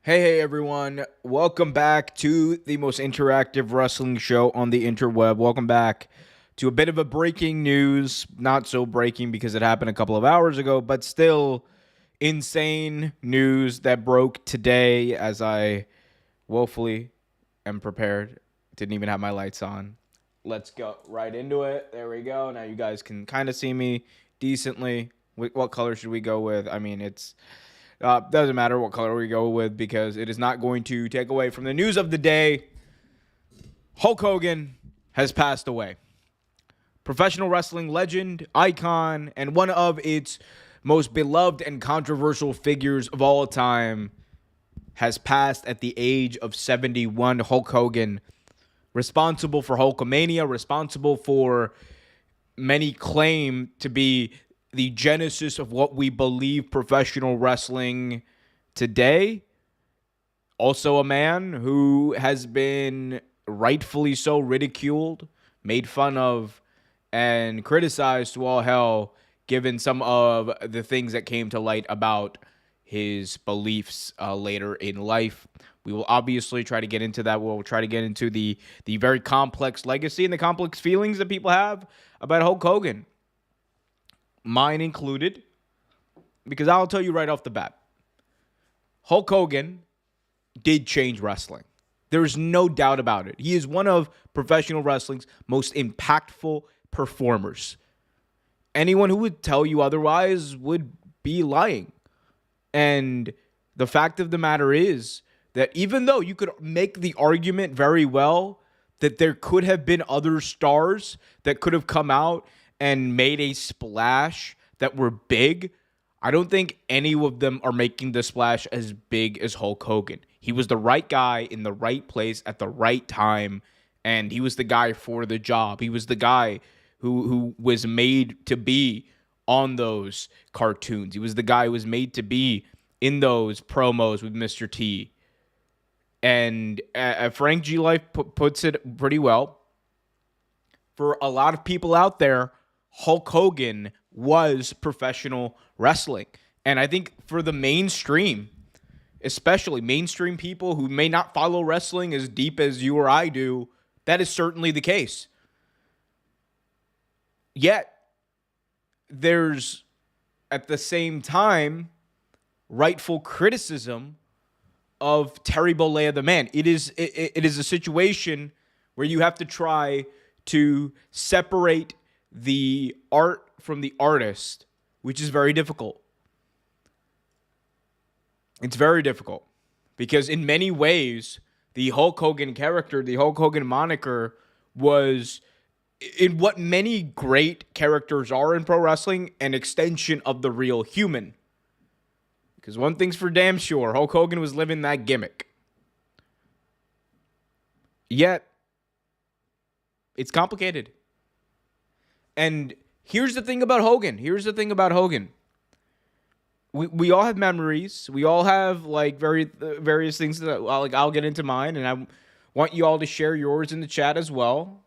Hey everyone. Welcome back to the most interactive wrestling show on the interweb. Welcome back to a bit of a breaking news. Not so breaking because it happened a couple of hours ago, but still insane news that broke today as I woefully am prepared. Didn't even have my lights on. Let's go right into it. There we go. Now you guys can kind of see me decently. What color should we go with? I mean, it's doesn't matter what color we go with because it is not going to take away from the news of the day. Hulk Hogan has passed away. Professional wrestling legend, icon, and one of its most beloved and controversial figures of all time has passed at the age of 71. Hulk Hogan, responsible for Hulkamania, responsible for many claim to be the genesis of what we believe professional wrestling today. Also a man who has been rightfully so ridiculed, made fun of, and criticized to all hell, given some of the things that came to light about his beliefs later in life. We will obviously try to get into that. We'll try to get into the very complex legacy and the complex feelings that people have about Hulk Hogan. Mine included, because I'll tell you right off the bat, Hulk Hogan did change wrestling. There is no doubt about it. He is one of professional wrestling's most impactful performers. Anyone who would tell you otherwise would be lying. And the fact of the matter is that even though you could make the argument very well that there could have been other stars that could have come out and made a splash that were big, I don't think any of them are making the splash as big as Hulk Hogan. He was the right guy in the right place at the right time, and he was the guy for the job. He was the guy who was made to be on those cartoons. He was the guy who was made to be in those promos with Mr. T. And Frank G. Life puts it pretty well. For a lot of people out there, Hulk Hogan was professional wrestling. And I think for the mainstream, especially mainstream people who may not follow wrestling as deep as you or I do, that is certainly the case. Yet, there's, at the same time, rightful criticism of Terry Bollea the man. It is a situation where you have to try to separate the art from the artist, which is very difficult. It's very difficult because in many ways, the Hulk Hogan character, the Hulk Hogan moniker was, in what many great characters are in pro wrestling, an extension of the real human. Because one thing's for damn sure, Hulk Hogan was living that gimmick. Yet, it's complicated. And here's the thing about Hogan. We all have memories. We all have various things that I'll get into mine, and I want you all to share yours in the chat as well.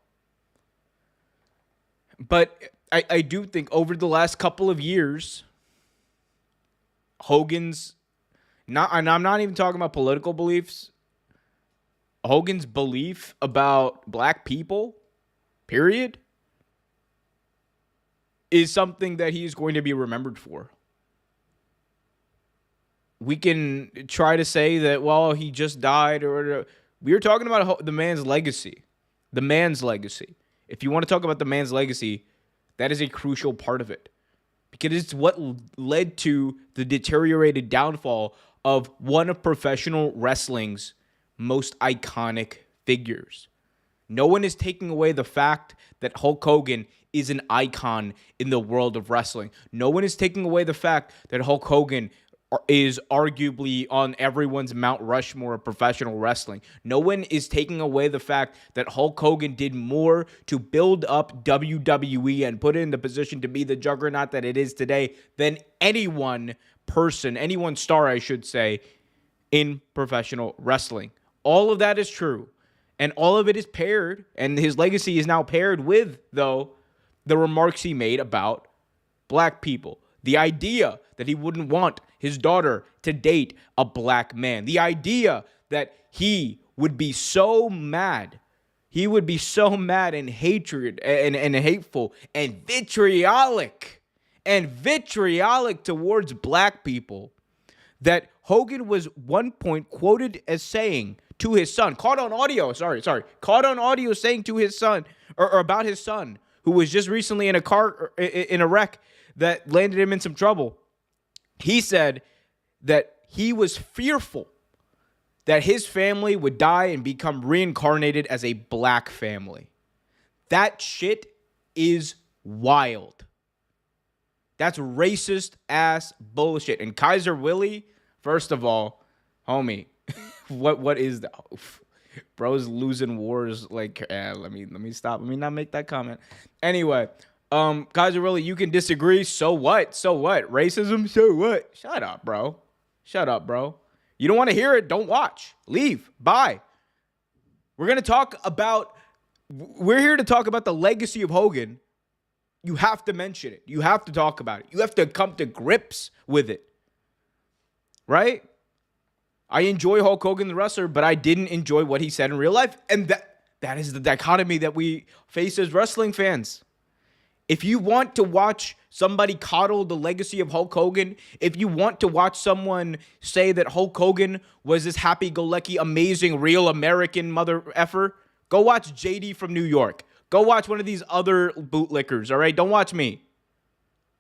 But I do think over the last couple of years, Hogan's and I'm not even talking about political beliefs. Hogan's belief about black people, period, is something that he's going to be remembered for. We can try to say that, well, he just died, or we're talking about the man's legacy. The man's legacy. If you want to talk about the man's legacy, that is a crucial part of it. Because it's what led to the deteriorated downfall of one of professional wrestling's most iconic figures. No one is taking away the fact that Hulk Hogan is an icon in the world of wrestling. No one is taking away the fact that Hulk Hogan is arguably on everyone's Mount Rushmore of professional wrestling. No one is taking away the fact that Hulk Hogan did more to build up WWE and put it in the position to be the juggernaut that it is today than anyone star, I should say, in professional wrestling. All of that is true. And all of it is paired, and his legacy is now paired with, though, the remarks he made about black people. The idea that he wouldn't want his daughter to date a black man. The idea that he would be so mad. He would be so mad and hatred and hateful and vitriolic towards black people that Hogan was one point quoted as saying to his son, caught on audio saying to his son or about his son who was just recently in a wreck that landed him in some trouble. He said that he was fearful that his family would die and become reincarnated as a black family. That shit is wild. That's racist ass bullshit. And Kaiser Willie, first of all, homie, what is that? Bro's losing wars. Like, let me stop. Let me not make that comment. Anyway, Kaiser Willie, you can disagree. So what? Racism? So what? Shut up, bro. You don't want to hear it? Don't watch. Leave. Bye. We're here to talk about the legacy of Hogan. You have to mention it. You have to talk about it. You have to come to grips with it. Right? I enjoy Hulk Hogan, the wrestler, but I didn't enjoy what he said in real life. And that is the dichotomy that we face as wrestling fans. If you want to watch somebody coddle the legacy of Hulk Hogan, if you want to watch someone say that Hulk Hogan was this happy-go-lucky, amazing, real American mother effer, go watch JD from New York. Go watch one of these other bootlickers, all right? Don't watch me.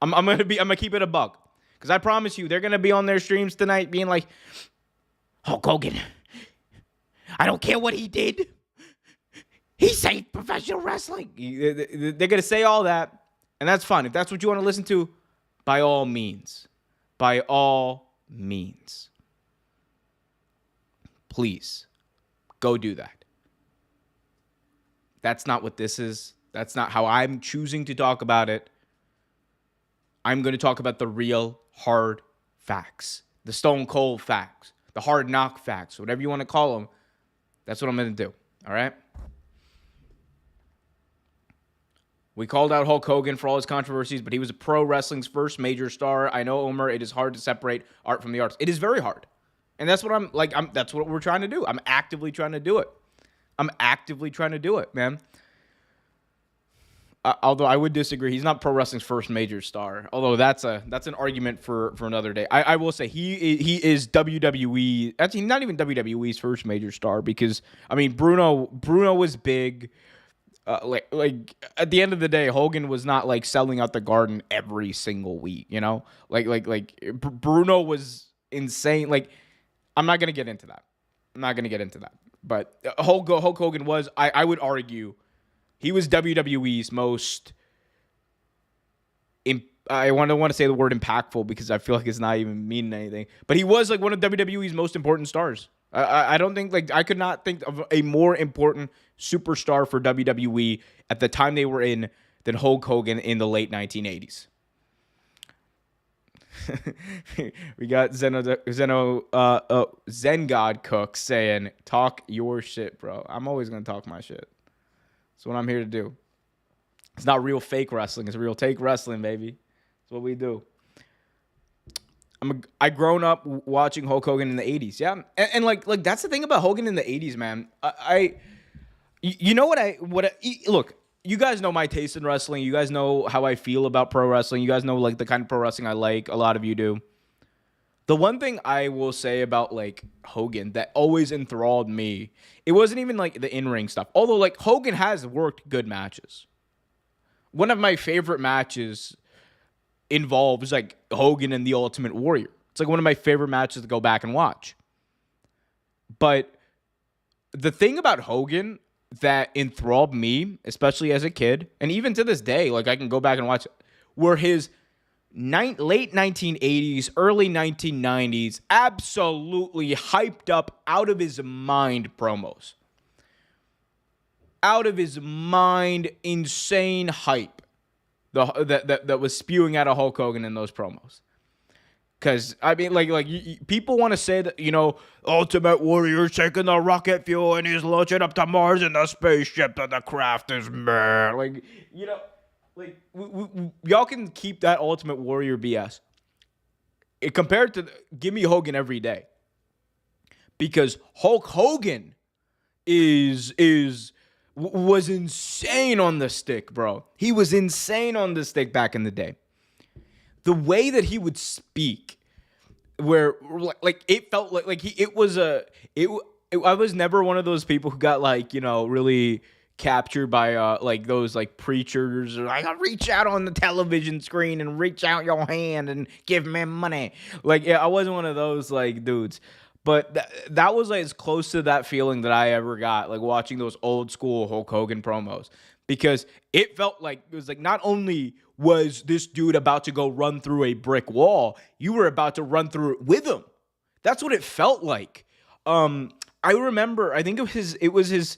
I'm gonna keep it a buck. Because I promise you, they're gonna be on their streams tonight being like, Hulk Hogan, I don't care what he did. He saved professional wrestling. They're gonna say all that. And that's fine. If that's what you want to listen to, by all means. By all means. Please, go do that. That's not what this is. That's not how I'm choosing to talk about it. I'm going to talk about the real hard facts. The stone cold facts. The hard knock facts. Whatever you want to call them. That's what I'm going to do. All right? We called out Hulk Hogan for all his controversies, but he was pro wrestling's first major star. I know, Omer, it is hard to separate art from the arts. It is very hard. And that's what that's what we're trying to do. I'm actively trying to do it. Man. Although I would disagree. He's not pro wrestling's first major star. Although that's an argument for another day. I will say he is WWE. Actually, not even WWE's first major star because, I mean, Bruno was big. Like at the end of the day, Hogan was not like selling out the Garden every single week, you know. Like Bruno was insane. Like I'm not gonna get into that. But Hulk Hogan was. I would argue he was WWE's most. I want to say the word impactful because I feel like it's not even meaning anything. But he was like one of WWE's most important stars. I don't think I could not think of a more important superstar for WWE at the time they were in than Hulk Hogan in the late 1980s. We got Zen God Cook saying, talk your shit, bro. I'm always going to talk my shit. That's what I'm here to do. It's not real fake wrestling. It's real take wrestling, baby. That's what we do. I grown up watching Hulk Hogan in the 80s, yeah, and like that's the thing about Hogan in the 80s, man. You know look, you guys know my taste in wrestling. You guys know how I feel about pro wrestling. You guys know like the kind of pro wrestling I like. A lot of you do. The one thing I will say about like Hogan that always enthralled me, it wasn't even like the in-ring stuff. Although like Hogan has worked good matches. One of my favorite matches involves like Hogan and the Ultimate Warrior. It's like one of my favorite matches to go back and watch. But the thing about Hogan that enthralled me, especially as a kid, and even to this day, like I can go back and watch it, were his late 1980s, early 1990s, absolutely hyped up, out of his mind promos. Out of his mind, insane hype. That was spewing out of Hulk Hogan in those promos. Because, I mean, people want to say that, you know, Ultimate Warrior's taking the rocket fuel and he's launching up to Mars in the spaceship and the craft is meh. Like, you know, Like, y'all can keep that Ultimate Warrior BS. Compared to give me Hogan every day, because Hulk Hogan was insane on the stick, bro. He was insane on the stick back in the day. The way that he would speak, where like it felt like I was never one of those people who got like, really captured by like those like preachers, or like, reach out on the television screen and reach out your hand and give me money. Like, yeah, I wasn't one of those like dudes. But that was like as close to that feeling that I ever got, like watching those old school Hulk Hogan promos, because it felt like it was like not only was this dude about to go run through a brick wall, you were about to run through it with him. That's what it felt like. I remember, I think it was his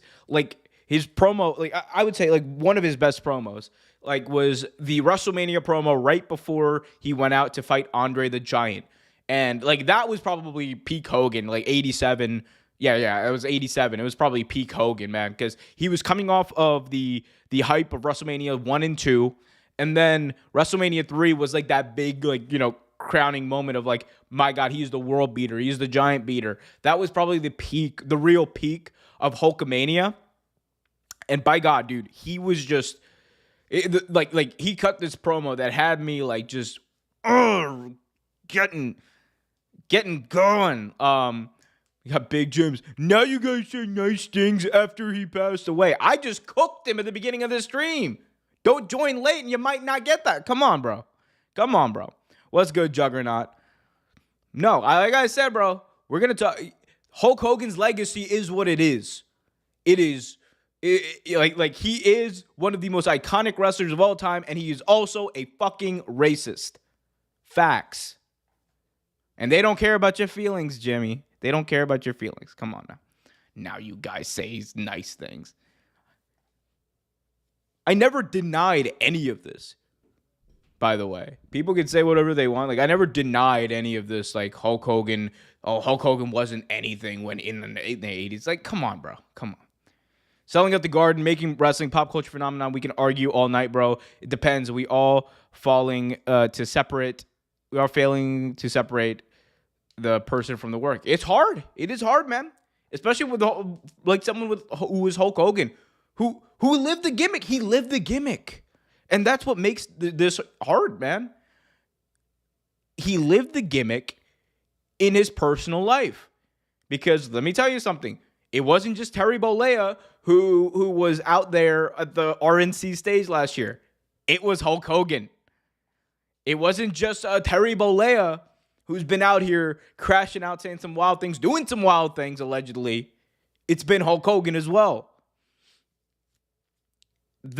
promo, like I would say like one of his best promos, like was the WrestleMania promo right before he went out to fight Andre the Giant. And like that was probably peak Hogan, like 87. Yeah, it was 87. It was probably peak Hogan, man, because he was coming off of the hype of WrestleMania 1 and 2, and then WrestleMania 3 was like that big, like, crowning moment of like, my God, he's the world beater, he's the giant beater. That was probably the real peak of Hulkamania. And by God, dude, he was just like he cut this promo that had me like just getting going. We got Big Jim's. Now you guys say nice things after he passed away. I just cooked him at the beginning of the stream. Don't join late and you might not get that. Come on, bro. What's good, Juggernaut? No, like I said, bro, we're going to talk. Hulk Hogan's legacy is what it is. It is like he is one of the most iconic wrestlers of all time, and he is also a fucking racist. Facts. And they don't care about your feelings, Jimmy. They don't care about your feelings. Come on now. Now you guys say nice things. I never denied any of this, by the way. People can say whatever they want. Like, I never denied any of this, like Hulk Hogan. Oh, Hulk Hogan wasn't anything when in the 80s. Like, come on, bro. Come on. Selling out the garden, making wrestling pop culture phenomenon. We can argue all night, bro. It depends. We all failing to separate the person from the work. It's hard. It is hard, man. Especially with like someone who was Hulk Hogan, who lived the gimmick. He lived the gimmick, and that's what makes this hard, man. He lived the gimmick in his personal life, because let me tell you something. It wasn't just Terry Bollea who was out there at the RNC stage last year. It was Hulk Hogan. It wasn't just Terry Bollea who's been out here crashing out, saying some wild things, doing some wild things, allegedly. It's been Hulk Hogan as well.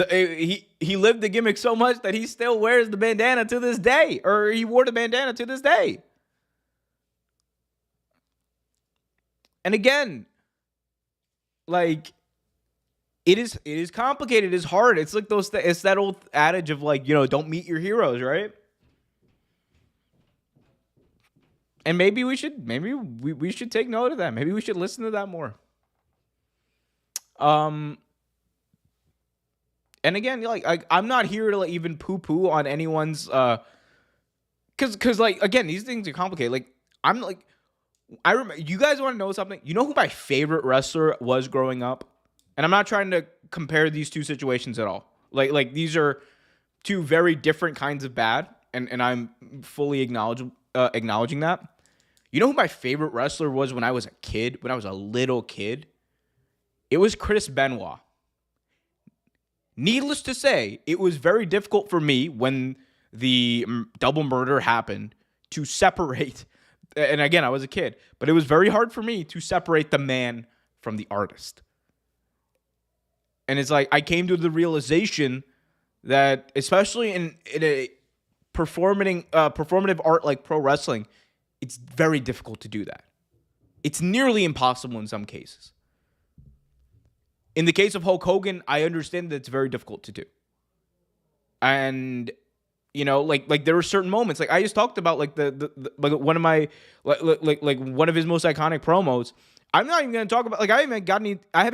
He lived the gimmick so much that he still wears the bandana to this day, or he wore the bandana to this day. And again, like, it is complicated. It's hard. It's like it's that old adage of like, don't meet your heroes, right? And maybe we should take note of that. Maybe we should listen to that more. And again, like I'm not here to like even poo-poo on anyone's cause like again, these things are complicated. Like I'm like I remember, you guys want to know something? You know who my favorite wrestler was growing up? And I'm not trying to compare these two situations at all. Like these are two very different kinds of bad, and I'm fully acknowledging that. You know who my favorite wrestler was when I was a kid, when I was a little kid? It was Chris Benoit. Needless to say, it was very difficult for me when the double murder happened to separate. And again, I was a kid, but it was very hard for me to separate the man from the artist. And it's like I came to the realization that, especially in a performative art like pro wrestling, it's very difficult to do that. It's nearly impossible in some cases. In the case of Hulk Hogan, I understand that it's very difficult to do. And like there were certain moments, like I just talked about, like the like one of my like one of his most iconic promos. I'm not even going to talk about, like I haven't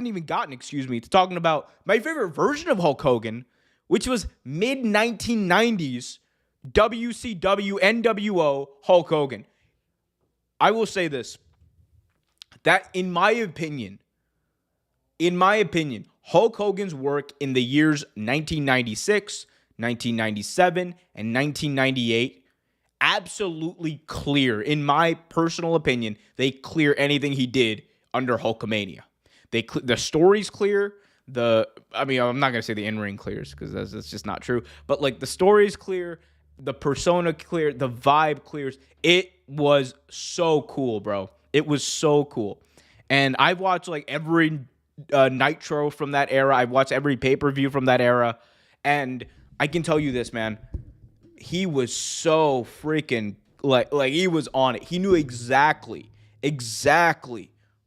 even gotten to talking about my favorite version of Hulk Hogan which was mid 1990s WCW NWO Hulk Hogan. I will say this, that in my opinion, Hulk Hogan's work in the years 1996, 1997, and 1998 absolutely clear. In my personal opinion, they clear anything he did under Hulkamania. The story's clear. I'm not gonna say the in-ring clears because that's just not true. But like the story's clear, the persona clear, the vibe clears. It was so cool, bro. It was so cool. And I've watched like every Nitro from that era. I've watched every pay-per-view from that era. And I can tell you this, man. He was so freaking like he was on it. He knew exactly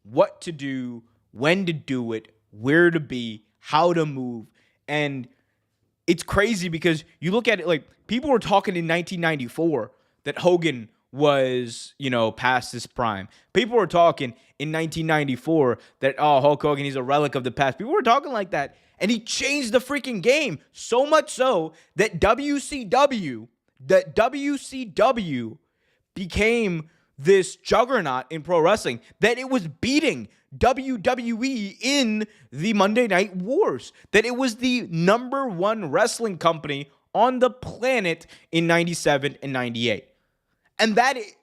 what to do, when to do it, where to be, how to move. And it's crazy because you look at it, like people were talking in 1994 that Hogan was, past his prime. People were talking in 1994 that, Hulk Hogan, he's a relic of the past. People were talking like that. And he changed the freaking game so much so that WCW became this juggernaut in pro wrestling, that it was beating WWE in the Monday Night Wars, that it was the number one wrestling company on the planet in 97 and 98. And that is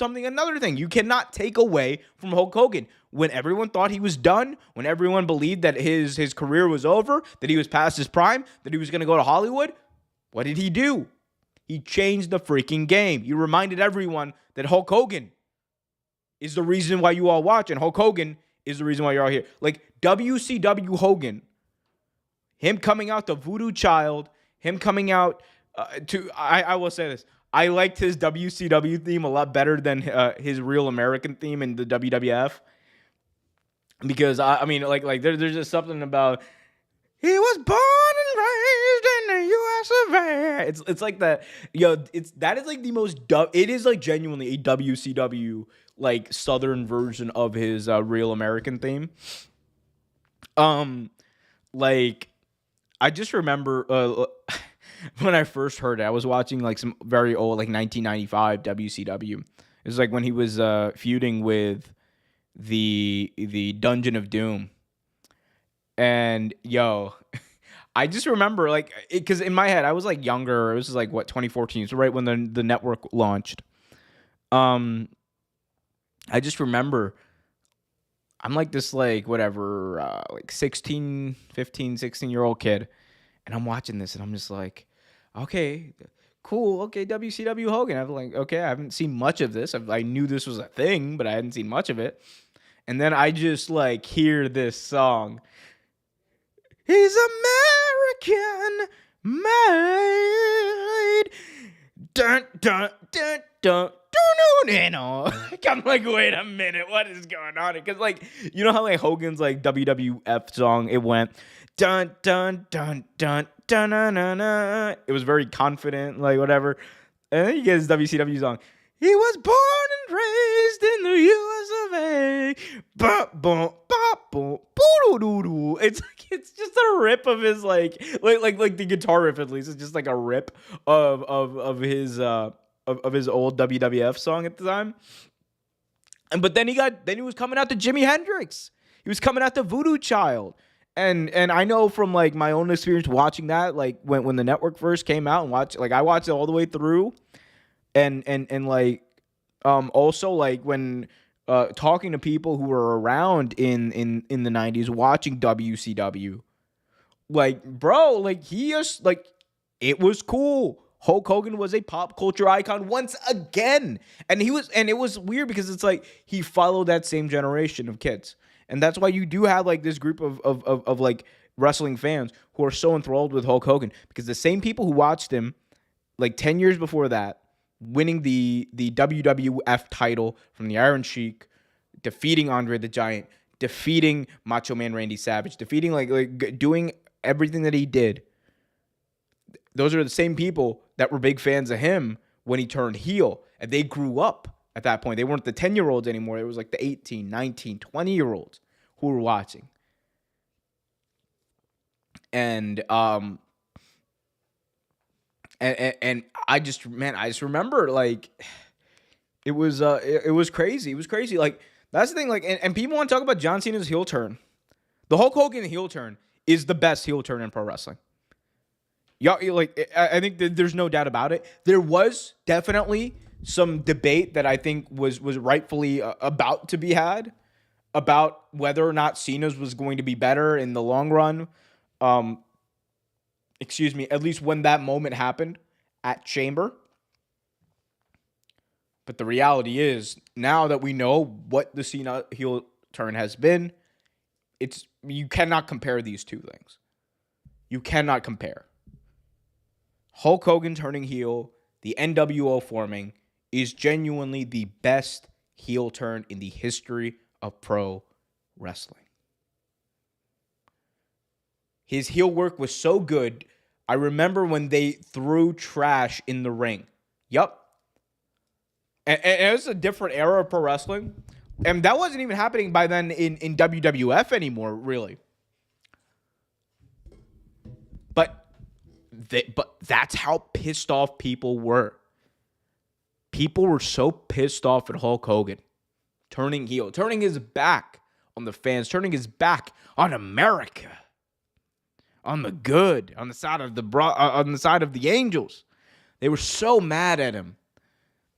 another thing you cannot take away from Hulk Hogan. When everyone thought he was done, when everyone believed that his career was over, that he was past his prime, that he was going to go to Hollywood, what did he do? He changed the freaking game. He reminded everyone that Hulk Hogan is the reason why you all watch, and Hulk Hogan is the reason why you're all here. Like WCW Hogan, him coming out to Voodoo Child, him coming out I will say this. I liked his WCW theme a lot better than his real American theme in the WWF. Because, there's just something about, he was born and raised in the U.S. of A. It's like that. That is like the most, it is like genuinely a WCW, like, Southern version of his real American theme. I just remember, when I first heard it, I was watching like some very old, like 1995 WCW. It was like when he was feuding with the Dungeon of Doom. And I just remember like, because in my head I was like younger. It was like 2014, so right when the network launched. I just remember I'm like this like 15, 16-year-old kid, and I'm watching this and I'm just like, okay, cool. Okay, WCW Hogan. I'm like, okay, I haven't seen much of this. I knew this was a thing, but I hadn't seen much of it. And then I just like hear this song. He's American made. Dun dun dun dun. I'm like, wait a minute, what is going on? Because like, you know how like Hogan's like WWF song, it went dun dun dun dun dun dun dun dun. It was very confident, like whatever. And then you get his WCW song. He was born and raised in the U.S. of A. It's just a rip of his like the guitar riff, at least. It's just like a rip of his of his old WWF song at the time. But then he was coming out to Jimi Hendrix. He was coming out to Voodoo Child. And I know from like my own experience watching that, like when the network first came out, and I watched it all the way through. And also like when talking to people who were around in the 90s watching WCW, like, bro, like he just like, it was cool. Hulk Hogan was a pop culture icon once again. And it was weird because it's like he followed that same generation of kids. And that's why you do have like this group of like wrestling fans who are so enthralled with Hulk Hogan, because the same people who watched him like 10 years before that, winning the WWF title from the Iron Sheik, defeating Andre the Giant, defeating Macho Man Randy Savage, defeating like doing everything that he did. Those are the same people that were big fans of him when he turned heel, and they grew up at that point. They weren't the 10-year-olds anymore. It was like the 18, 19, 20-year-olds who were watching. And And I just remember like it was crazy. It was crazy. Like that's the thing. Like and people want to talk about John Cena's heel turn. The Hulk Hogan heel turn is the best heel turn in pro wrestling. Yeah, like I think that there's no doubt about it. There was definitely some debate that I think was rightfully about to be had about whether or not Cena's was going to be better in the long run. Excuse me, at least when that moment happened at Chamber. But the reality is, now that we know what the Cena heel turn has been, you cannot compare these two things. You cannot compare. Hulk Hogan turning heel, the NWO forming, is genuinely the best heel turn in the history of pro wrestling. His heel work was so good. I remember when they threw trash in the ring. Yup. And it was a different era of pro wrestling. And that wasn't even happening by then in WWF anymore, really. But that's how pissed off people were. People were so pissed off at Hulk Hogan turning heel, turning his back on the fans, turning his back on America, on the good, on the side of the Angels. They were so mad at him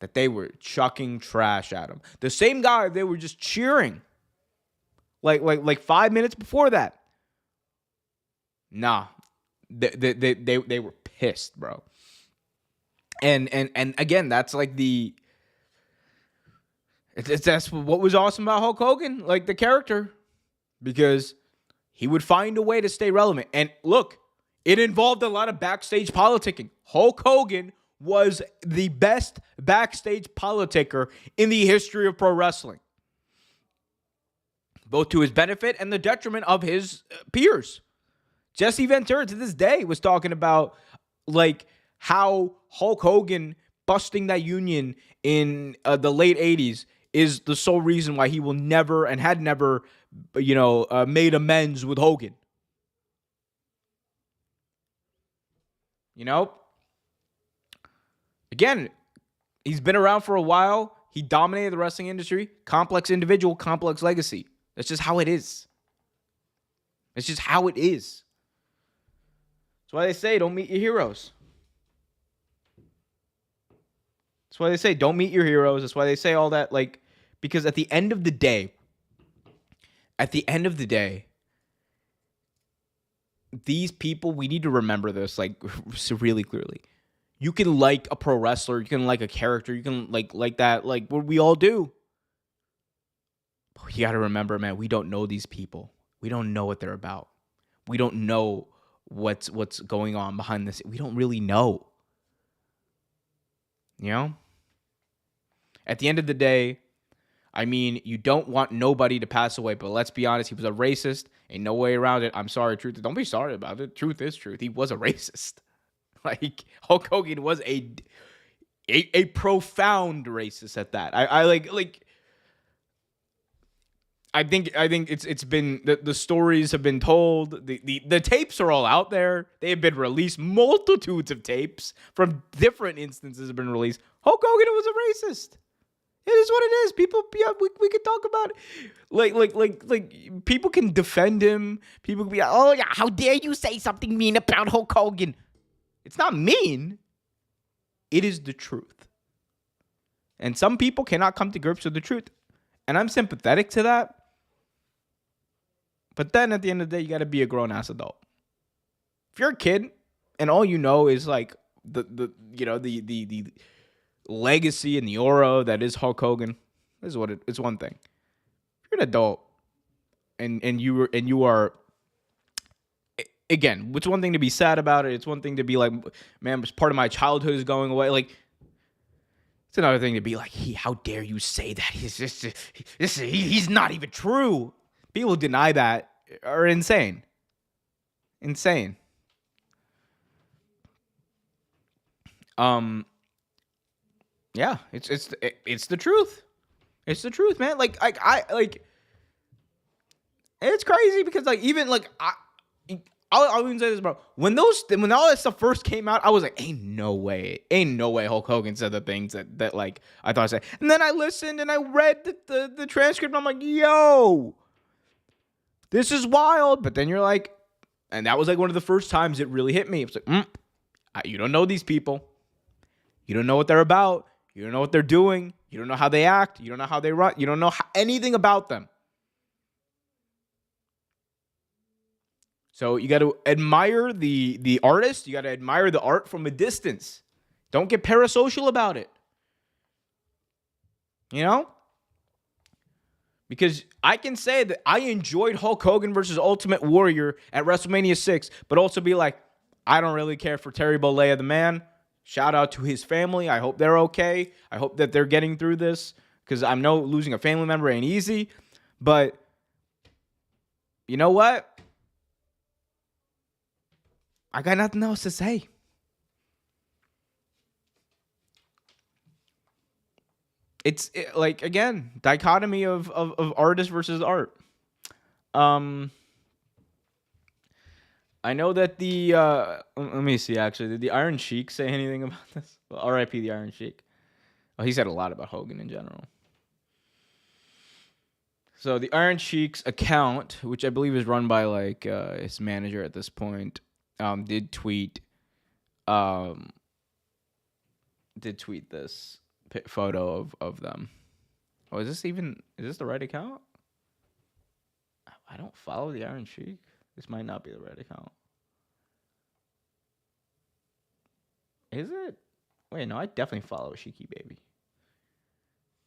that they were chucking trash at him. The same guy they were just cheering like 5 minutes before that. Nah, they were pissed, bro. And again, that's like that's what was awesome about Hulk Hogan, like the character, because he would find a way to stay relevant. And look, it involved a lot of backstage politicking. Hulk Hogan was the best backstage politicker in the history of pro wrestling, both to his benefit and the detriment of his peers. Jesse Ventura to this day was talking about like how Hulk Hogan busting that union in the late 80s is the sole reason why he will never and had never, made amends with Hogan. Again, he's been around for a while. He dominated the wrestling industry. Complex individual, complex legacy. That's just how it is. It's just how it is. That's why they say don't meet your heroes. That's why they say don't meet your heroes. That's why they say all that, like, because at the end of the day, these people, we need to remember this, like, really clearly. You can like a pro wrestler, you can like a character, you can like that, like what we all do. But you got to remember, man, we don't know these people. We don't know what they're about. We don't know what's going on behind this. We don't really know. At the end of the day, I mean, you don't want nobody to pass away, but let's be honest, he was a racist. Ain't no way around it. I'm sorry, truth. Don't be sorry about it. Truth is truth. He was a racist. Like, Hulk Hogan was a profound racist at that. I think it's been the stories have been told. The tapes are all out there. They have been released. Multitudes of tapes from different instances have been released. Hulk Hogan was a racist. It is what it is. People, we can talk about it. Like people can defend him. People can be like, oh yeah, how dare you say something mean about Hulk Hogan? It's not mean. It is the truth. And some people cannot come to grips with the truth. And I'm sympathetic to that. But then at the end of the day, you got to be a grown-ass adult. If you're a kid and all you know is like the legacy and the aura that is Hulk Hogan, this is what it's one thing. If you're an adult and you are, again, it's one thing to be sad about it. It's one thing to be like, man, part of my childhood is going away. Like, it's another thing to be like, how dare you say that? He's not even true. People who deny that are insane. Insane. Yeah, it's the truth. It's the truth, man. Like I it's crazy because like even like I'll even say this, bro. When all that stuff first came out, I was like, ain't no way Hulk Hogan said the things that like I thought I said. And then I listened and I read the transcript. And I'm like, yo, this is wild. But then you're like, and that was like one of the first times it really hit me. It's like, you don't know these people. You don't know what they're about. You don't know what they're doing. You don't know how they act. You don't know how they run. You don't know anything about them. So you got to admire the artist. You got to admire the art from a distance. Don't get parasocial about it. You know? Because I can say that I enjoyed Hulk Hogan versus Ultimate Warrior at WrestleMania 6, but also be like, I don't really care for Terry Bollea, the man. Shout out to his family. I hope they're okay. I hope that they're getting through this, because I know losing a family member ain't easy. But you know what? I got nothing else to say. It's like, again, dichotomy of artist versus art. I know that let me see, actually. Did the Iron Sheik say anything about this? Well, R.I.P. the Iron Sheik. Well, he said a lot about Hogan in general. So the Iron Sheik's account, which I believe is run by like his manager at this point, did tweet this photo of them. Oh, is this the right account? I don't follow the Iron Sheik. This might not be the right account. Is it? Wait, no, I definitely follow Sheiky Baby.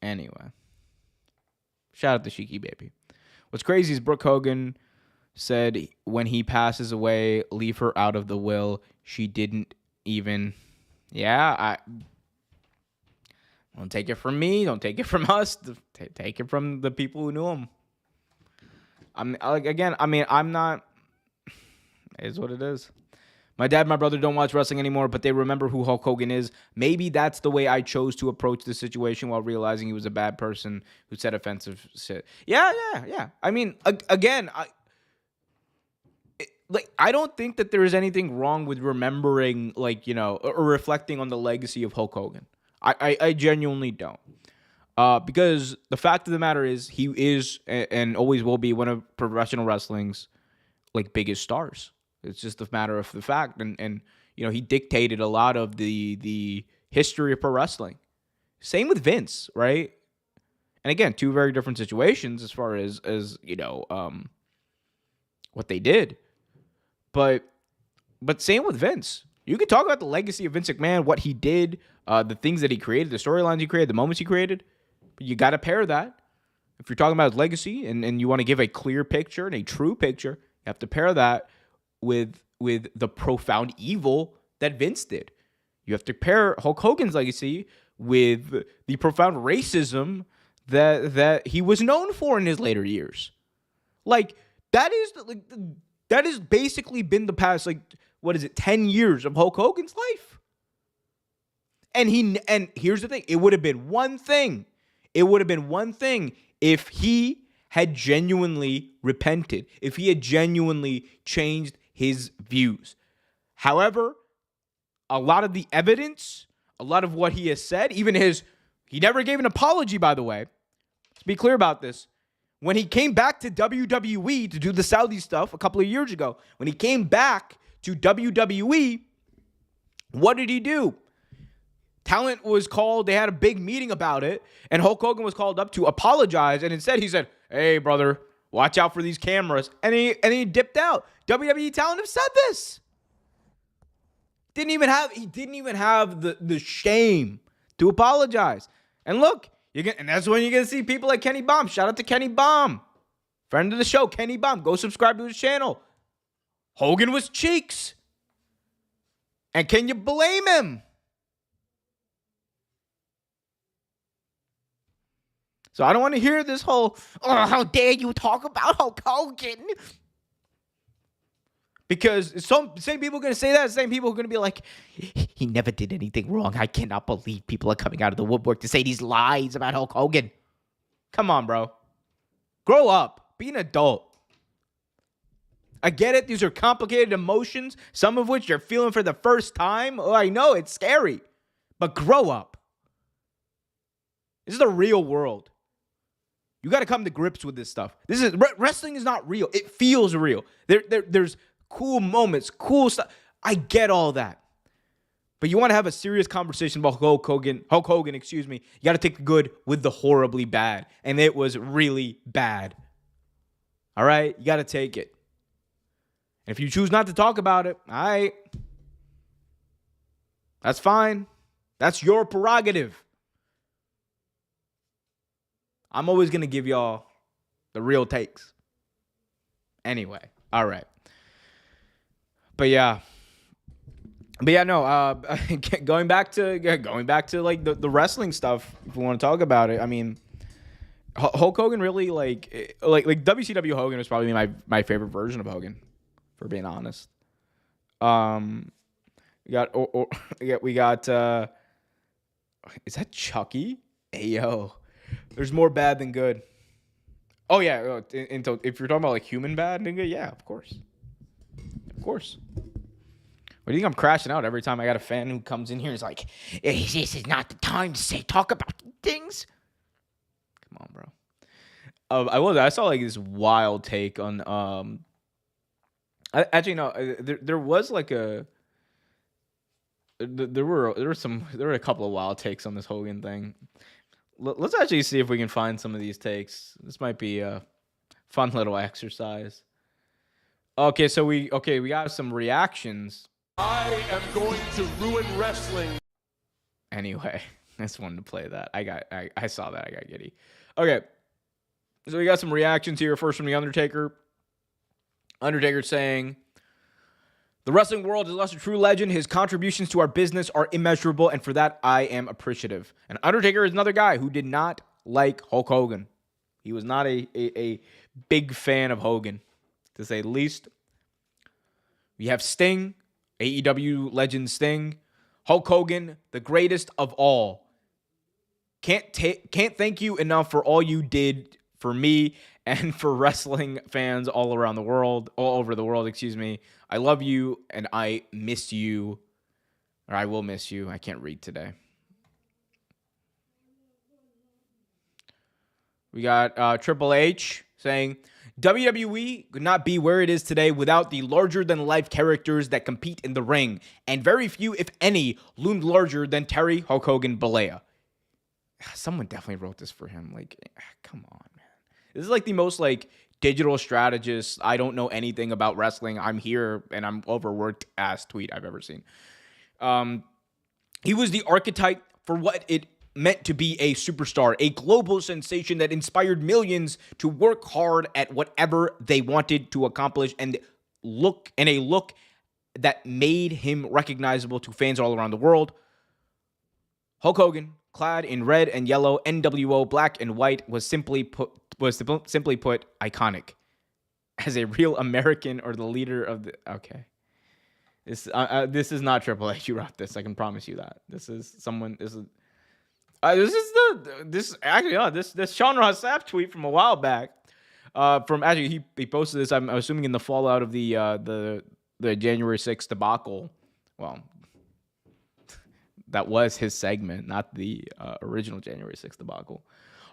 Anyway. Shout out to Sheiky Baby. What's crazy is Brooke Hogan said when he passes away, leave her out of the will. She didn't even... Yeah, don't take it from me. Don't take it from us. Take it from the people who knew him. I'm not... It is what it is. My dad and my brother don't watch wrestling anymore, but they remember who Hulk Hogan is. Maybe that's the way I chose to approach the situation while realizing he was a bad person who said offensive shit. Yeah. I mean, again, I don't think that there is anything wrong with remembering, like, you know, or reflecting on the legacy of Hulk Hogan. I genuinely don't. Because the fact of the matter is, he is and always will be one of professional wrestling's like biggest stars. It's just a matter of the fact, and you know, he dictated a lot of the history of pro wrestling. Same with Vince, right? And again, two very different situations as far as you know, what they did. But same with Vince. You can talk about the legacy of Vince McMahon, what he did, the things that he created, the storylines he created, the moments he created. But you got to pair that. If you're talking about his legacy and you want to give a clear picture and a true picture, you have to pair that with the profound evil that Vince did. You have to pair Hulk Hogan's legacy with the profound racism that he was known for in his later years. Like, that has basically been the past, like, 10 years of Hulk Hogan's life. And here's the thing, it would have been one thing. It would have been one thing if he had genuinely repented, if he had genuinely changed his views. However, a lot of the evidence, a lot of what he has said, he never gave an apology, by the way. Let's be clear about this. When he came back to WWE to do the Saudi stuff a couple of years ago, when he came back to WWE, what did he do? Talent was called, they had a big meeting about it, and Hulk Hogan was called up to apologize, and instead he said, hey, brother, watch out for these cameras. And he dipped out. WWE talent have said this. He didn't even have the shame to apologize. And look, and that's when you're going to see people like Kenny Baum. Shout out to Kenny Baum. Friend of the show, Kenny Baum. Go subscribe to his channel. Hogan was cheeks. And can you blame him? So I don't want to hear this whole, oh, how dare you talk about Hulk Hogan? Because same people are going to say that. Same people are going to be like, he never did anything wrong. I cannot believe people are coming out of the woodwork to say these lies about Hulk Hogan. Come on, bro. Grow up. Be an adult. I get it. These are complicated emotions, some of which you're feeling for the first time. Oh, I know it's scary, but grow up. This is the real world. You got to come to grips with this stuff. Wrestling is not real. It feels real. There's cool moments, cool stuff. I get all that. But you want to have a serious conversation about Hulk Hogan, you got to take the good with the horribly bad. And it was really bad. All right? You got to take it. And if you choose not to talk about it, all right. That's fine. That's your prerogative. I'm always going to give y'all the real takes. Anyway, all right. But yeah, no, going back to like the wrestling stuff, if we want to talk about it, I mean, Hulk Hogan really like WCW Hogan was probably my favorite version of Hogan, for being honest. We got is that Chucky? Ayo. There's more bad than good. Oh yeah, if you're talking about like human bad and good, yeah, of course. Of course. What do you think I'm crashing out every time I got a fan who comes in here and is like, this is not the time to talk about things? Come on, bro. I saw like this wild take on there was like there were a couple of wild takes on this Hogan thing. Let's actually see if we can find some of these takes. This might be a fun little exercise. Okay, so we got some reactions. I am going to ruin wrestling. Anyway, I just wanted to play that. I saw that. I got giddy. Okay, so we got some reactions here. First from The Undertaker. Undertaker saying, "The wrestling world has lost a true legend. His contributions to our business are immeasurable, and for that, I am appreciative." And Undertaker is another guy who did not like Hulk Hogan. He was not a big fan of Hogan, to say the least. We have Sting, AEW legend Sting. Hulk Hogan, the greatest of all. Can't thank you enough for all you did for me and for wrestling fans all over the world, I love you and I miss you. Or I will miss you. I can't read today. We got Triple H saying, WWE could not be where it is today without the larger-than-life characters that compete in the ring, and very few, if any, loomed larger than Terry Hulk Hogan Balea. Someone definitely wrote this for him. Like, come on, man. This is like the most like digital strategist, I don't know anything about wrestling, I'm here and I'm overworked ass tweet I've ever seen. He was the archetype for what it meant to be a superstar, a global sensation that inspired millions to work hard at whatever they wanted to accomplish and a look that made him recognizable to fans all around the world. Hulk Hogan, clad in red and yellow NWO black and white, was simply put iconic. As a real American or the leader of the this is not Triple H. You wrote this. I can promise you that. This is someone. This Sean Ross Sapp tweet from a while back. He posted this. I'm assuming in the fallout of the January 6th debacle. Well, that was his segment, not the original January 6th debacle.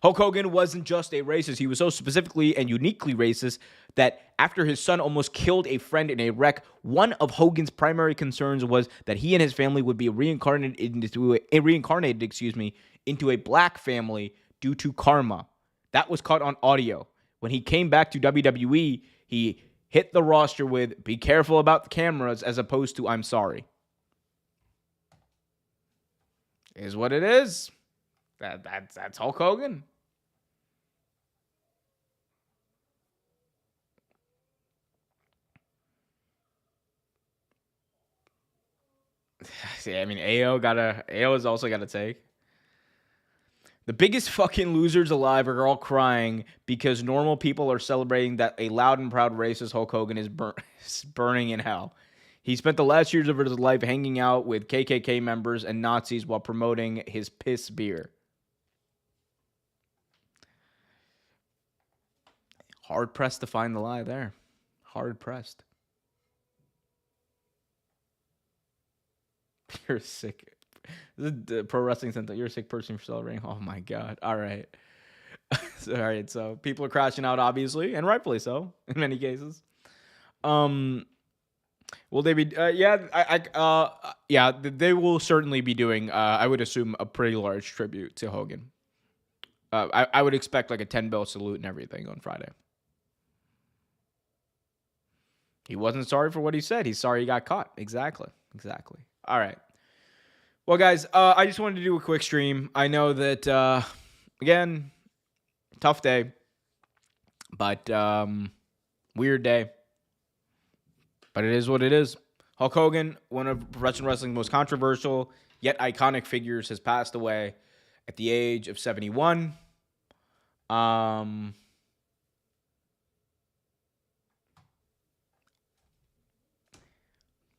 Hulk Hogan wasn't just a racist. He was so specifically and uniquely racist that after his son almost killed a friend in a wreck, one of Hogan's primary concerns was that he and his family would be reincarnated into a black family due to karma. That was caught on audio. When he came back to WWE, he hit the roster with, "Be careful about the cameras," as opposed to, "I'm sorry." Is what it is. That's Hulk Hogan. See, I mean, AO has also got to take. The biggest fucking losers alive are all crying because normal people are celebrating that a loud and proud racist Hulk Hogan is burning in hell. He spent the last years of his life hanging out with KKK members and Nazis while promoting his piss beer. Hard pressed to find the lie there. Hard pressed. You're sick. This is the Pro Wrestling Center. You're a sick person for celebrating. Oh my god. All right. So people are crashing out, obviously, and rightfully so in many cases. Will they be? They will certainly be doing. I would assume a pretty large tribute to Hogan. I would expect like a 10-bell salute and everything on Friday. He wasn't sorry for what he said. He's sorry he got caught. Exactly. All right. Well, guys, I just wanted to do a quick stream. I know that again, tough day, but weird day. But it is what it is. Hulk Hogan, one of professional wrestling's most controversial yet iconic figures, has passed away at the age of 71.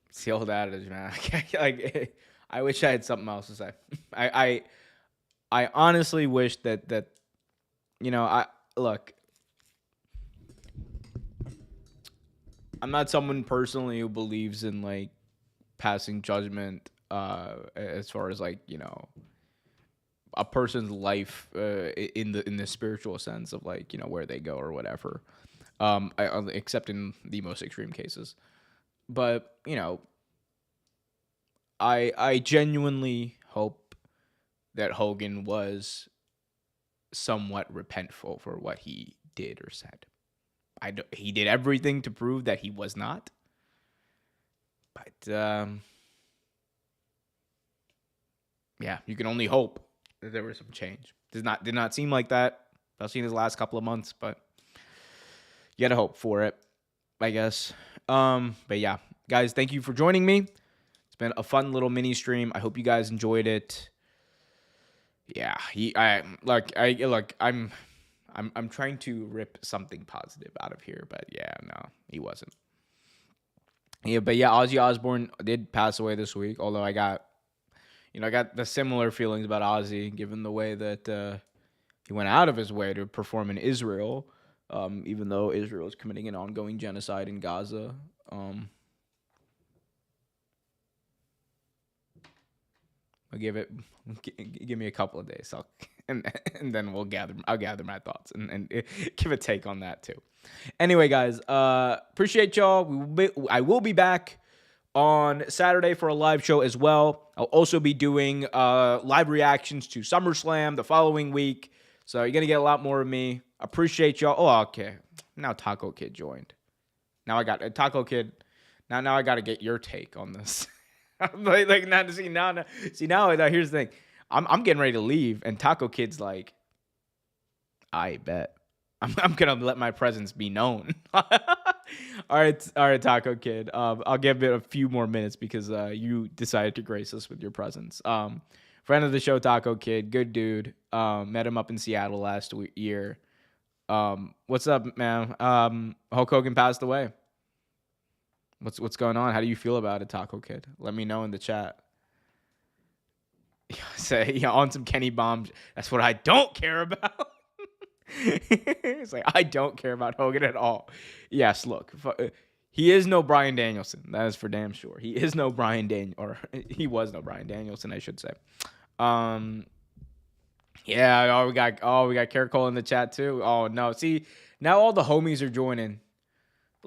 It's the old adage, man. Like, I wish I had something else to say. I honestly wish that look. I'm not someone personally who believes in like passing judgment as far as like, a person's life in the spiritual sense of like, where they go or whatever. Except in the most extreme cases. But, I genuinely hope that Hogan was somewhat repentful for what he did or said. He did everything to prove that he was not. But, you can only hope that there was some change. Did not seem like that, especially in his last couple of months, but you gotta hope for it, I guess. But yeah, guys, thank you for joining me. It's been a fun little mini stream. I hope you guys enjoyed it. Yeah, I'm trying to rip something positive out of here, but yeah, no, he wasn't. Yeah, but yeah, Ozzy Osbourne did pass away this week, although I got the similar feelings about Ozzy, given the way that he went out of his way to perform in Israel, even though Israel is committing an ongoing genocide in Gaza. Give me a couple of days, and then I'll gather my thoughts and give a take on that too. Anyway, guys, appreciate y'all. I will be back on Saturday for a live show as well. I'll also be doing live reactions to SummerSlam the following week, so you're gonna get a lot more of me. Appreciate y'all. Oh, okay. Now Taco Kid joined. Now I got Taco Kid. Now I got to get your take on this. like now, see now. Here's the thing. I'm getting ready to leave, and Taco Kid's like, I bet I'm gonna let my presence be known. All right, Taco Kid. I'll give it a few more minutes because you decided to grace us with your presence. Friend of the show, Taco Kid, good dude. Met him up in Seattle last year. What's up, man? Hulk Hogan passed away. What's going on? How do you feel about it, Taco Kid? Let me know in the chat. Say on some Kenny bombs. That's what I don't care about. It's like I don't care about Hogan at all. Yes, look, he is no Bryan Danielson. That is for damn sure. He is no Bryan or he was no Bryan Danielson, I should say. Yeah. We got Caracol in the chat too. Oh no, see now all the homies are joining.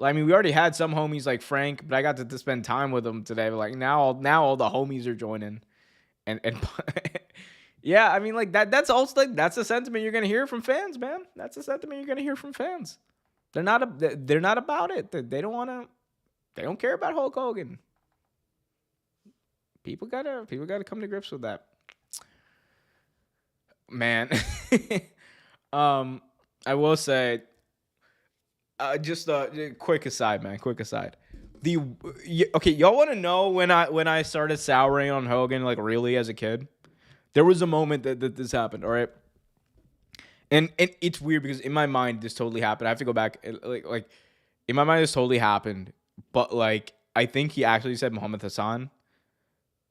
I mean, we already had some homies like Frank, but I got to spend time with them today. But like now all the homies are joining, and yeah, I mean like that's also like that's the sentiment you're gonna hear from fans, man. That's the sentiment you're gonna hear from fans. They're not about it. They don't care about Hulk Hogan. People gotta come to grips with that, man. I will say. Just a quick aside, man. Quick aside. Y'all want to know when I started souring on Hogan, like really as a kid? There was a moment that this happened. All right, and it's weird because in my mind this totally happened. I have to go back. Like in my mind this totally happened, but like I think he actually said Muhammad Hassan.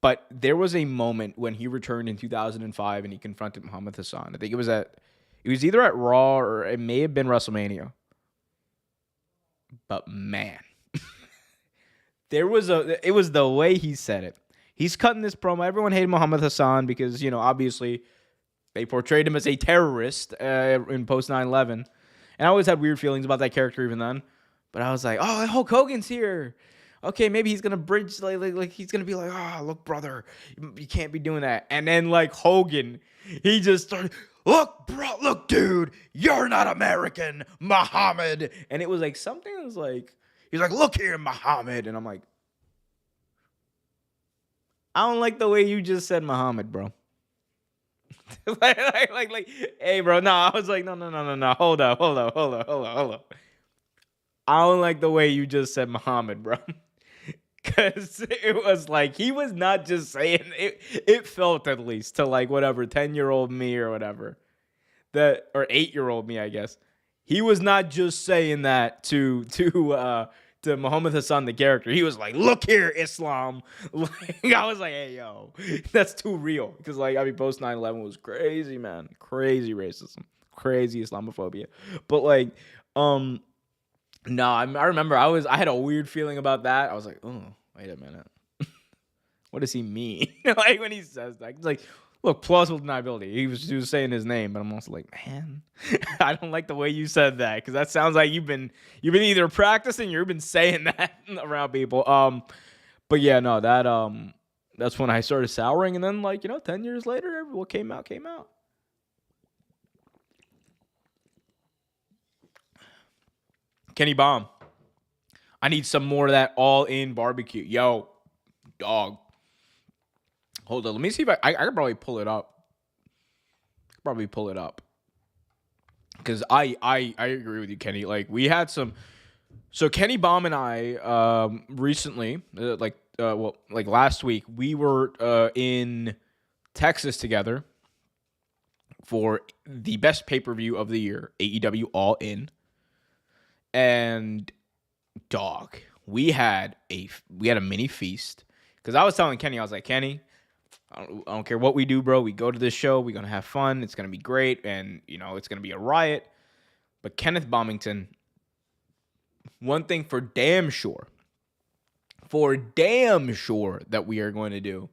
But there was a moment when he returned in 2005 and he confronted Muhammad Hassan. I think it was either at Raw or it may have been WrestleMania. But man, it was the way he said it. He's cutting this promo. Everyone hated Muhammad Hassan because, obviously they portrayed him as a terrorist in post 9/11. And I always had weird feelings about that character even then. But I was like, oh, Hulk Hogan's here. Okay, maybe he's going to bridge, like he's going to be like, oh, look, brother, you can't be doing that. And then, like, Hogan, he just started, look, dude, you're not American, Muhammad. And it was like something that was like, he's like, look here, Muhammad. And I'm like, I don't like the way you just said Muhammad, bro. like, hey, bro, no, I was like, no, hold up. I don't like the way you just said Muhammad, bro. Because it was like, he was not just saying it. It felt, at least, to like whatever 10-year-old me or whatever, or 8-year-old me, I guess. He was not just saying that to Muhammad Hassan, the character. He was like, look here, Islam. Like, I was like, hey, yo, that's too real. Because, like, post 9/11 was crazy, man. Crazy racism. Crazy Islamophobia. But, like, no, I remember I had a weird feeling about that. I was like, oh, wait a minute. What does he mean? Like, when he says that. It's like, look, plausible deniability. He was saying his name, but I'm also like, man, I don't like the way you said that, because that sounds like you've been either practicing or you've been saying that around people. But yeah, no, that's when I started souring, and then 10 years later, what came out. Kenny Bomb. I need some more of that all-in barbecue. Yo, dog. Hold on. Let me see if I could probably pull it up. Because I agree with you, Kenny. Like, we had some... So, Kenny Bomb and I, recently, last week, we were in Texas together for the best pay-per-view of the year, AEW All In. And dog, we had a mini feast, because I was telling Kenny, I was like, Kenny, I don't care what we do, bro. We go to this show, we're gonna have fun. It's gonna be great, and it's gonna be a riot. But Kenneth Bomington, one thing for damn sure that we are going to do,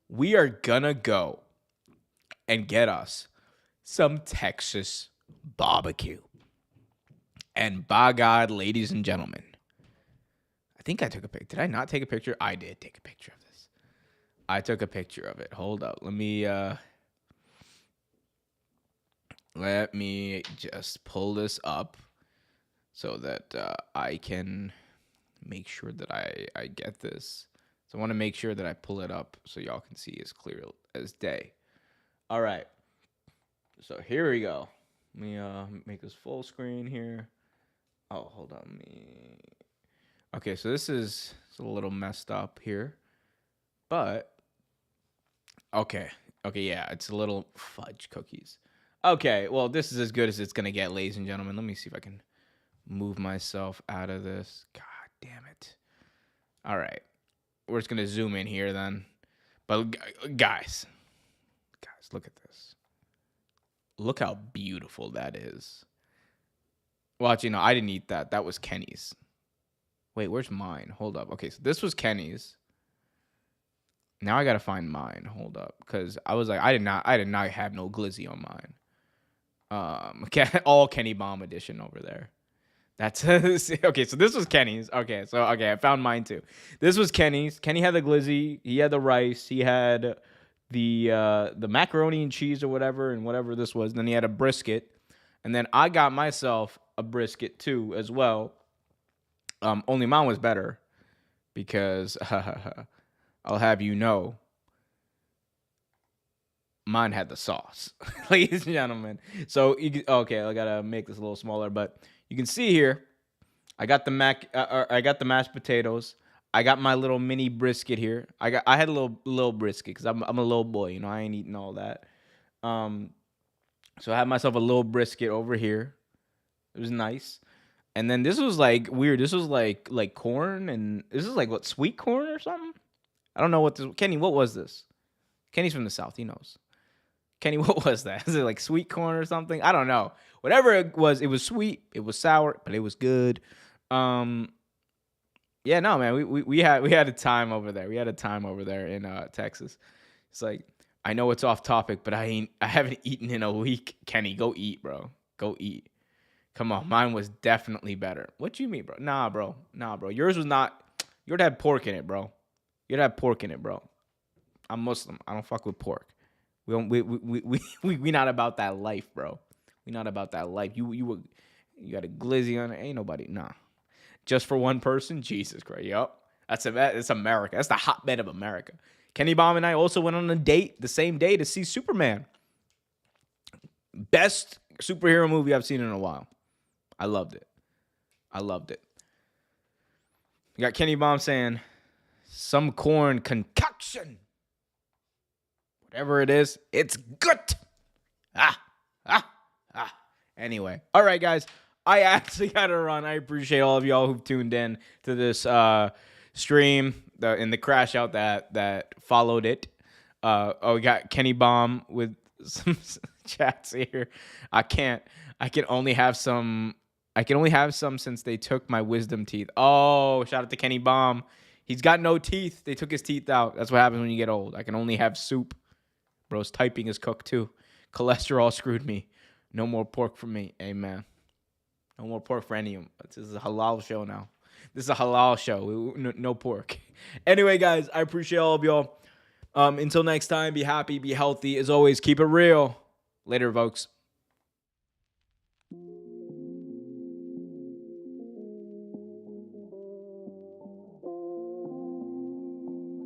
we are gonna go and get us some Texas barbecue. And by God, ladies and gentlemen, I think I took a picture. Did I not take a picture? I did take a picture of this. I took a picture of it. Hold up. Let me just pull this up so that I can make sure that I get this. So I want to make sure that I pull it up so y'all can see as clear as day. All right. So here we go. Let me make this full screen here. Oh, hold on. Okay, so this is a little messed up here. But, okay, yeah, it's a little fudge cookies. Okay, well, this is as good as it's going to get, ladies and gentlemen. Let me see if I can move myself out of this. God damn it. All right, we're just going to zoom in here then. But, guys, look at this. Look how beautiful that is. Well, actually, no, I didn't eat that. That was Kenny's. Wait, where's mine? Hold up. Okay, so this was Kenny's. Now I gotta find mine. Hold up, because I was like, I did not have no glizzy on mine. All Kenny Bomb edition over there. That's okay. So this was Kenny's. Okay, I found mine too. This was Kenny's. Kenny had the glizzy. He had the rice. He had the macaroni and cheese or whatever, and whatever this was. And then he had a brisket. And then I got myself a brisket too, as well. Only mine was better because I'll have you know, mine had the sauce, ladies and gentlemen. So okay, I gotta make this a little smaller, but you can see here, I got the mashed potatoes. I got my little mini brisket here. I had a little brisket because I'm a little boy, I ain't eating all that. So I had myself a little brisket over here. It was nice. And then this was like weird. This was like corn, and this is like what, sweet corn or something? I don't know what this. Kenny, what was this? Kenny's from the South. He knows. Kenny, what was that? Is it like sweet corn or something? I don't know. Whatever it was sweet. It was sour, but it was good. Yeah, no, man. We had a time over there. We had a time over there in Texas. It's like, I know it's off topic, but I haven't eaten in a week. Kenny, go eat, bro. Go eat. Come on, mine was definitely better. What you mean, bro? Nah, bro. Yours was not. Yours had pork in it, bro. Yours had pork in it, bro. I'm Muslim. I don't fuck with pork. We don't. We not about that life, bro. We not about that life. You got a glizzy on it. Ain't nobody. Nah. Just for one person? Jesus Christ. Yup. That's America. That's the hotbed of America. Kenny Baum and I also went on a date the same day to see Superman. Best superhero movie I've seen in a while. I loved it. You got Kenny Baum saying, some corn concoction. Whatever it is, it's good. Ah. Anyway. All right, guys. I actually got to run. I appreciate all of y'all who've tuned in to this stream in the crash out that followed it. We got Kenny Baum with some chats here. I can only have some since they took my wisdom teeth. Oh, shout out to Kenny Baum. He's got no teeth. They took his teeth out. That's what happens when you get old. I can only have soup. Bro's typing is cooked too. Cholesterol screwed me. No more pork for me. Amen. No more pork for any of them. This is a halal show now. This is a halal show. No pork. Anyway, guys, I appreciate all of y'all. Until next time, be happy, be healthy. As always, keep it real. Later, folks.